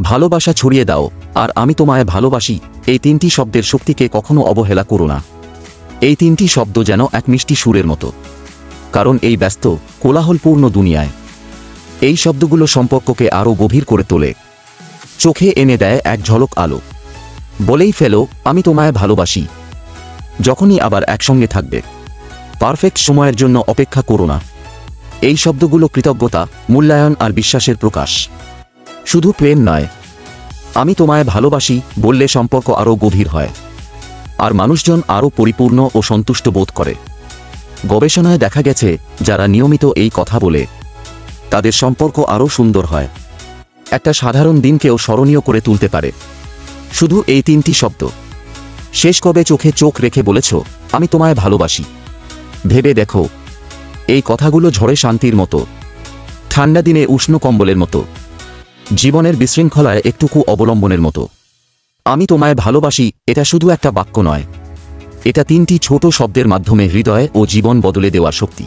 ভালোবাসা ছড়িয়ে দাও, আর আমি তোমায় ভালোবাসি, এই তিনটি শব্দের শক্তিকে কখনো অবহেলা করো না। এই তিনটি শব্দ যেন এক মিষ্টি সুরের মতো, কারণ এই ব্যস্ত কোলাহলপূর্ণ দুনিয়ায় এই শব্দগুলো সম্পর্ককে আরও গভীর করে তোলে, চোখে এনে দেয় এক ঝলক আলো। বলেই ফেলো, আমি তোমায় ভালোবাসি। যখনই আবার একসঙ্গে থাকবে, পারফেক্ট সময়ের জন্য অপেক্ষা করো না। এই শব্দগুলো কৃতজ্ঞতা, মূল্যায়ন আর বিশ্বাসের প্রকাশ। শুধু প্রেম নয়, আমি তোমায় ভালোবাসি বললে সম্পর্ক আরও গভীর হয়, আর মানুষজন আরও পরিপূর্ণ ও সন্তুষ্ট বোধ করে। গবেষণায় দেখা গেছে, যারা নিয়মিত এই কথা বলে, তাদের সম্পর্ক আরও সুন্দর হয়, একটা সাধারণ দিনকেও স্মরণীয় করে তুলতে পারে। শুধু এই তিনটি শব্দ। শেষ কবে চোখে চোখ রেখে বলেছ, আমি তোমায় ভালোবাসি? ভেবে দেখো, এই কথাগুলো ঝড়ে শান্তির মতো, ঠান্ডা দিনে উষ্ণ কম্বলের মতো, জীবনের বিশৃঙ্খলায় একটুকু অবলম্বনের মতো। আমি তোমায় ভালোবাসি, এটা শুধু একটা বাক্য নয়, এটা তিনটি ছোট শব্দের মাধ্যমে হৃদয় ও জীবন বদলে দেওয়ার শক্তি।